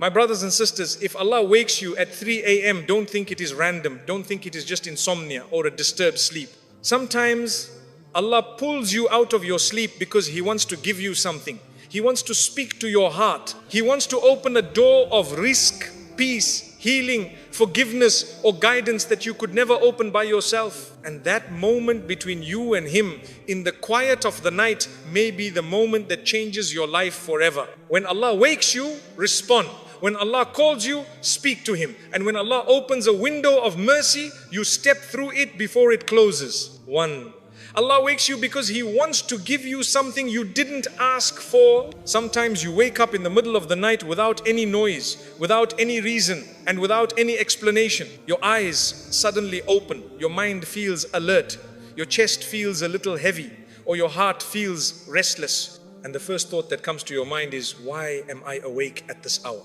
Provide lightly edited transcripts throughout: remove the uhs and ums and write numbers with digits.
My brothers and sisters, if Allah wakes you at 3 a.m., don't think it is random. Don't think it is just insomnia or a disturbed sleep. Sometimes Allah pulls you out of your sleep because He wants to give you something. He wants to speak to your heart. He wants to open a door of rizq, peace, healing, forgiveness or guidance that you could never open by yourself. And that moment between you and Him in the quiet of the night may be the moment that changes your life forever. When Allah wakes you, respond. When Allah calls you, speak to Him. And when Allah opens a window of mercy, you step through it before it closes. 1. Allah wakes you because He wants to give you something you didn't ask for. Sometimes you wake up in the middle of the night without any noise, without any reason, and without any explanation. Your eyes suddenly open, your mind feels alert, your chest feels a little heavy, or your heart feels restless. And the first thought that comes to your mind is, why am I awake at this hour?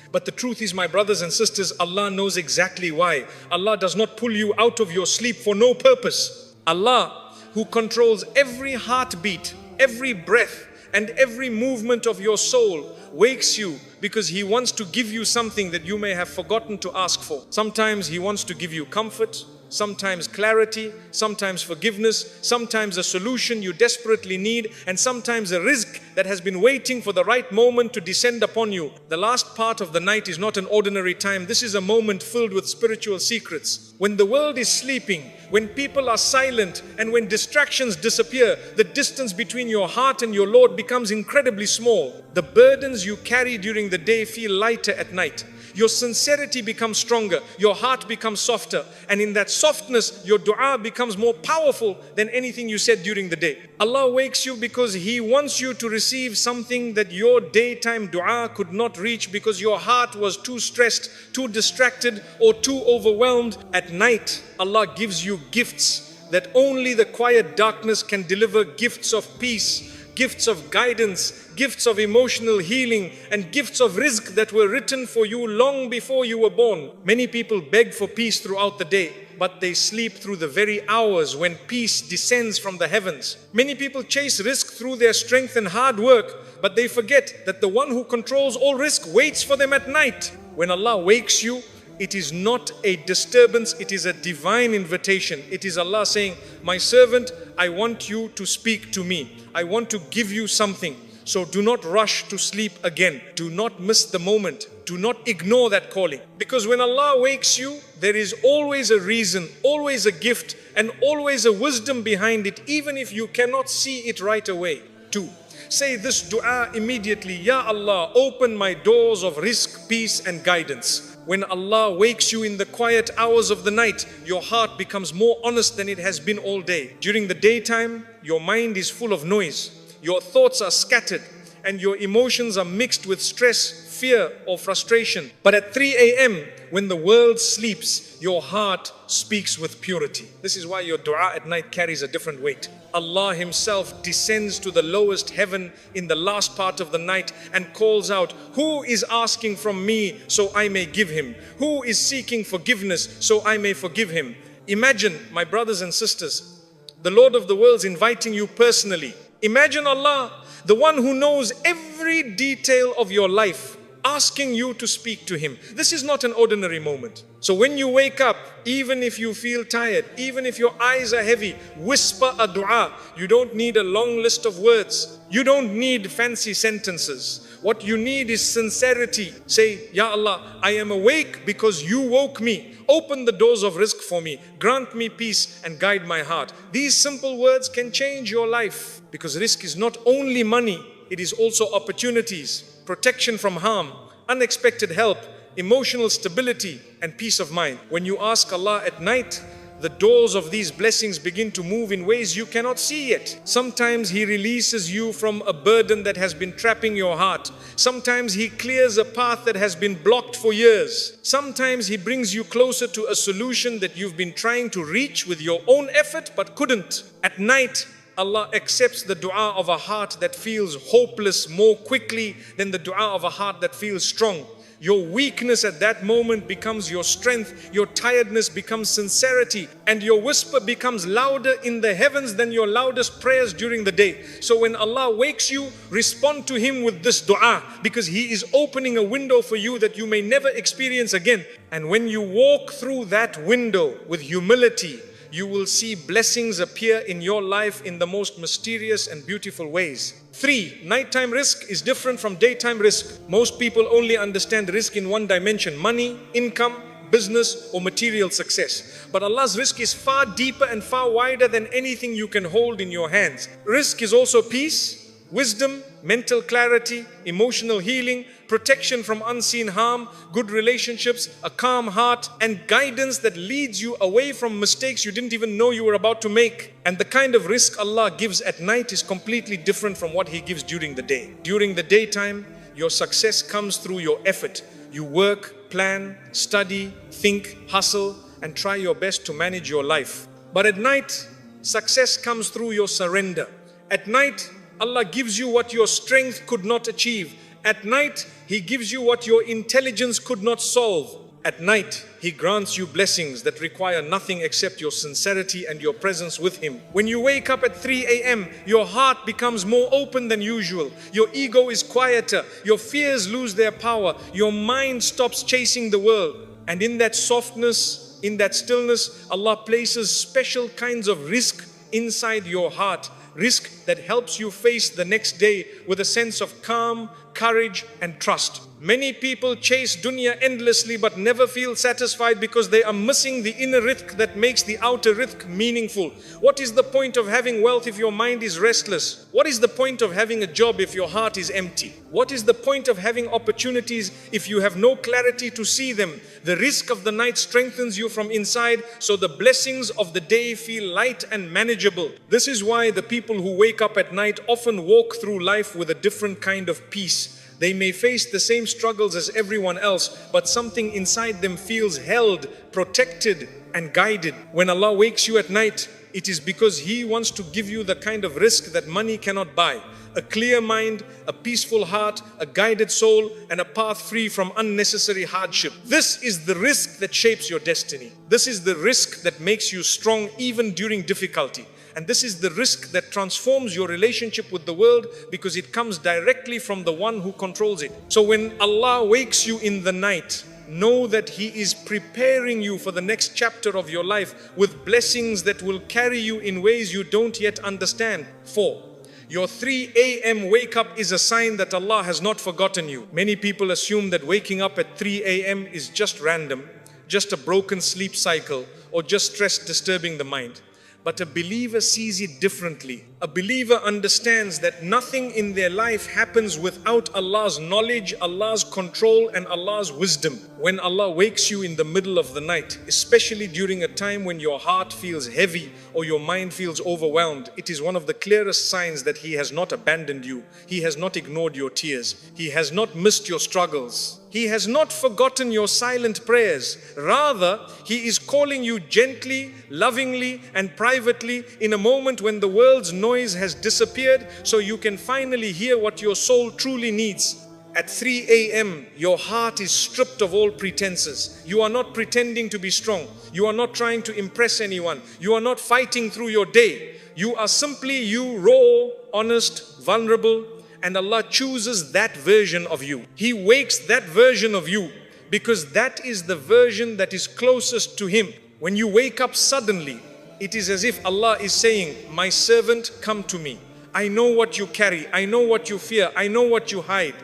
But the truth is, my brothers and sisters, Allah knows exactly why. Allah does not pull you out of your sleep for no purpose. Allah, who controls every heartbeat, every breath, and every movement of your soul, wakes you because He wants to give you something that you may have forgotten to ask for. Sometimes He wants to give you comfort, sometimes clarity, sometimes forgiveness, sometimes a solution you desperately need, and sometimes a rizq that has been waiting for the right moment to descend upon you. The last part of the night is not an ordinary time. This is a moment filled with spiritual secrets. When the world is sleeping, when people are silent, and when distractions disappear, the distance between your heart and your Lord becomes incredibly small. The burdens you carry during the day feel lighter at night. Your sincerity becomes stronger, your heart becomes softer, and in that softness, your dua becomes more powerful than anything you said during the day. Allah wakes you because He wants you to receive something that your daytime dua could not reach because your heart was too stressed, too distracted, or too overwhelmed. At night, Allah gives you gifts that only the quiet darkness can deliver, gifts of peace, gifts of guidance, gifts of emotional healing, and gifts of rizq that were written for you long before you were born. Many people beg for peace throughout the day, but they sleep through the very hours when peace descends from the heavens. Many people chase rizq through their strength and hard work, but they forget that the one who controls all rizq waits for them at night. When Allah wakes you, it is not a disturbance, it is a divine invitation. It is Allah saying, my servant, I want you to speak to me. I want to give you something. So do not rush to sleep again. Do not miss the moment. Do not ignore that calling. Because when Allah wakes you, there is always a reason, always a gift, and always a wisdom behind it, even if you cannot see it right away. 2. Say this dua immediately. Ya Allah, open my doors of rizq, peace, and guidance. When Allah wakes you in the quiet hours of the night, your heart becomes more honest than it has been all day. During the daytime, your mind is full of noise. Your thoughts are scattered and your emotions are mixed with stress, fear, or frustration. But at 3 a.m., when the world sleeps, your heart speaks with purity. This is why your dua at night carries a different weight. Allah Himself descends to the lowest heaven in the last part of the night and calls out, who is asking from me so I may give him? Who is seeking forgiveness so I may forgive him? Imagine, my brothers and sisters, the Lord of the worlds inviting you personally. Imagine Allah, the one who knows every detail of your life, asking you to speak to Him. This is not an ordinary moment. So when you wake up, even if you feel tired, even if your eyes are heavy, whisper a dua. You don't need a long list of words. You don't need fancy sentences. What you need is sincerity. Say, Ya Allah, I am awake because you woke me. Open the doors of rizq for me. Grant me peace and guide my heart. These simple words can change your life, because rizq is not only money, it is also opportunities, protection from harm, unexpected help, emotional stability, and peace of mind. When you ask Allah at night, the doors of these blessings begin to move in ways you cannot see yet. Sometimes He releases you from a burden that has been trapping your heart. Sometimes He clears a path that has been blocked for years. Sometimes He brings you closer to a solution that you've been trying to reach with your own effort but couldn't. At night, Allah accepts the dua of a heart that feels hopeless more quickly than the dua of a heart that feels strong. Your weakness at that moment becomes your strength. Your tiredness becomes sincerity. And your whisper becomes louder in the heavens than your loudest prayers during the day. So when Allah wakes you, respond to Him with this dua, because He is opening a window for you that you may never experience again. And when you walk through that window with humility, you will see blessings appear in your life in the most mysterious and beautiful ways. 3. Nighttime rizq is different from daytime rizq. Most people only understand rizq in one dimension: money, income, business, or material success. But Allah's rizq is far deeper and far wider than anything you can hold in your hands. Rizq is also peace, wisdom, mental clarity, emotional healing, protection from unseen harm, good relationships, a calm heart, and guidance that leads you away from mistakes you didn't even know you were about to make. And the kind of rizq Allah gives at night is completely different from what He gives during the day. During the daytime, your success comes through your effort. You work, plan, study, think, hustle, and try your best to manage your life. But at night, success comes through your surrender. At night, Allah gives you what your strength could not achieve. At night, He gives you what your intelligence could not solve. At night, He grants you blessings that require nothing except your sincerity and your presence with Him. When you wake up at 3 a.m., your heart becomes more open than usual. Your ego is quieter. Your fears lose their power. Your mind stops chasing the world. And in that softness, in that stillness, Allah places special kinds of rizq inside your heart. Rizq that helps you face the next day with a sense of calm, courage, and trust. Many people chase dunya endlessly but never feel satisfied because they are missing the inner rizq that makes the outer rizq meaningful. What is the point of having wealth if your mind is restless? What is the point of having a job if your heart is empty? What is the point of having opportunities if you have no clarity to see them? The rizq of the night strengthens you from inside, so the blessings of the day feel light and manageable. This is why the people who wake up at night often walk through life with a different kind of peace. They may face the same struggles as everyone else, but something inside them feels held, protected, and guided. When Allah wakes you at night, it is because He wants to give you the kind of rizq that money cannot buy. A clear mind, a peaceful heart, a guided soul, and a path free from unnecessary hardship. This is the rizq that shapes your destiny. This is the rizq that makes you strong even during difficulty. And this is the rizq that transforms your relationship with the world, because it comes directly from the one who controls it. So when Allah wakes you in the night, know that He is preparing you for the next chapter of your life with blessings that will carry you in ways you don't yet understand. 4. Your 3 a.m. wake up is a sign that Allah has not forgotten you. Many people assume that waking up at 3 a.m. is just random, just a broken sleep cycle, or just stress disturbing the mind. But a believer sees it differently. A believer understands that nothing in their life happens without Allah's knowledge, Allah's control, and Allah's wisdom. When Allah wakes you in the middle of the night, especially during a time when your heart feels heavy or your mind feels overwhelmed, it is one of the clearest signs that He has not abandoned you. He has not ignored your tears. He has not missed your struggles. He has not forgotten your silent prayers. Rather, He is calling you gently, lovingly, and privately in a moment when the world's noise has disappeared, so you can finally hear what your soul truly needs. At 3 a.m., your heart is stripped of all pretenses. You are not pretending to be strong. You are not trying to impress anyone. You are not fighting through your day. You are simply you, raw, honest, vulnerable, and Allah chooses that version of you. He wakes that version of you because that is the version that is closest to Him. When you wake up suddenly, it is as if Allah is saying, "My servant, come to me. I know what you carry. I know what you fear. I know what you hide.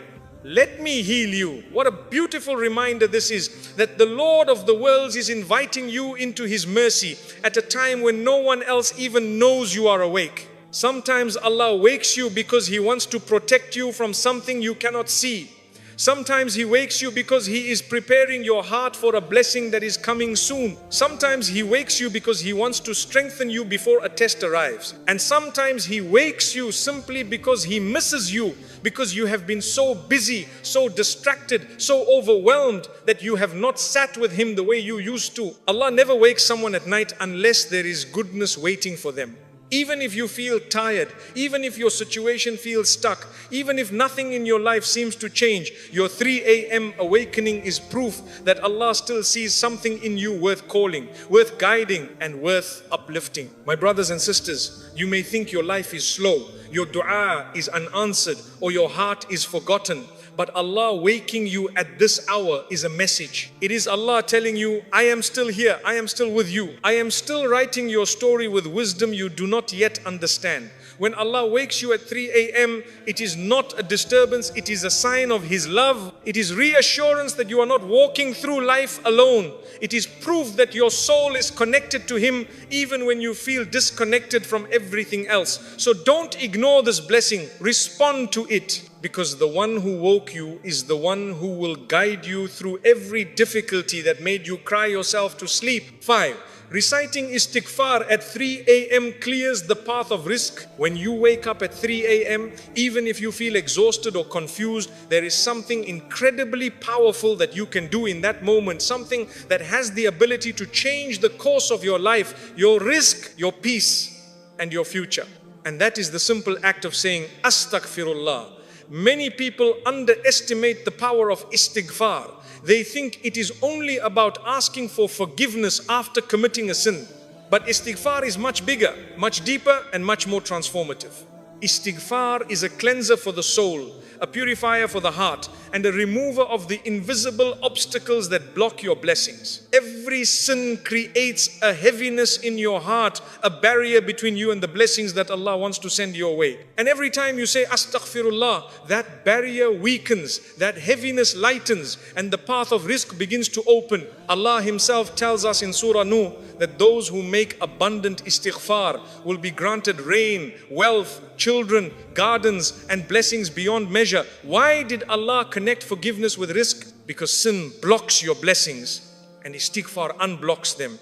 Let me heal you." What a beautiful reminder this is, that the Lord of the worlds is inviting you into His mercy at a time when no one else even knows you are awake. Sometimes Allah wakes you because He wants to protect you from something you cannot see. Sometimes He wakes you because He is preparing your heart for a blessing that is coming soon. Sometimes He wakes you because He wants to strengthen you before a test arrives. And sometimes He wakes you simply because He misses you, because you have been so busy, so distracted, so overwhelmed that you have not sat with Him the way you used to. Allah never wakes someone at night unless there is goodness waiting for them. Even if you feel tired, even if your situation feels stuck, even if nothing in your life seems to change, your 3 a.m. awakening is proof that Allah still sees something in you worth calling, worth guiding, and worth uplifting. My brothers and sisters, you may think your life is slow, your dua is unanswered, or your heart is forgotten. But Allah waking you at this hour is a message. It is Allah telling you, I am still here, I am still with you. I am still writing your story with wisdom you do not yet understand. When Allah wakes you at 3 a.m., it is not a disturbance, it is a sign of His love. It is reassurance that you are not walking through life alone. It is proof that your soul is connected to Him even when you feel disconnected from everything else. So don't ignore this blessing, respond to it. Because the one who woke you is the one who will guide you through every difficulty that made you cry yourself to sleep. 5. Reciting istighfar at 3 a.m. clears the path of rizq. When you wake up at 3 a.m., even if you feel exhausted or confused, there is something incredibly powerful that you can do in that moment. Something that has the ability to change the course of your life, your rizq, your peace, and your future. And that is the simple act of saying, Astaghfirullah. Many people underestimate the power of istighfar. They think it is only about asking for forgiveness after committing a sin. But istighfar is much bigger, much deeper, and much more transformative. Istighfar is a cleanser for the soul, a purifier for the heart, and a remover of the invisible obstacles that block your blessings. Every sin creates a heaviness in your heart, a barrier between you and the blessings that Allah wants to send your way. And every time you say Astaghfirullah, that barrier weakens, that heaviness lightens, and the path of rizq begins to open. Allah Himself tells us in Surah Nuh that those who make abundant istighfar will be granted rain, wealth, children, gardens, and blessings beyond measure. Why did Allah connect forgiveness with rizq? Because sin blocks your blessings and istighfar unblocks them.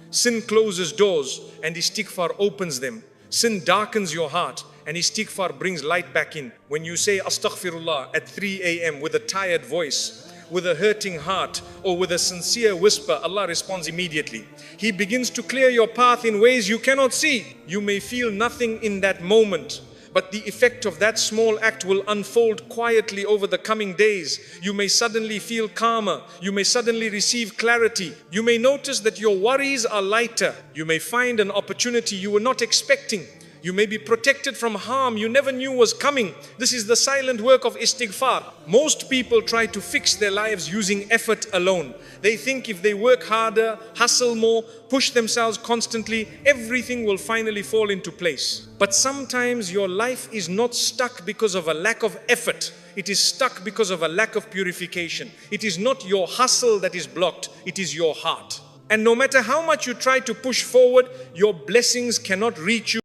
Sin closes doors and istighfar opens them. Sin darkens your heart and istighfar brings light back in. When you say Astaghfirullah at 3 a.m. with a tired voice, with a hurting heart, or with a sincere whisper, Allah responds immediately. He begins to clear your path in ways you cannot see. You may feel nothing in that moment, but the effect of that small act will unfold quietly over the coming days. You may suddenly feel calmer. You may suddenly receive clarity. You may notice that your worries are lighter. You may find an opportunity you were not expecting. You may be protected from harm you never knew was coming. This is the silent work of istighfar. Most people try to fix their lives using effort alone. They think if they work harder, hustle more, push themselves constantly, everything will finally fall into place. But sometimes your life is not stuck because of a lack of effort. It is stuck because of a lack of purification. It is not your hustle that is blocked, it is your heart. And no matter how much you try to push forward, your blessings cannot reach you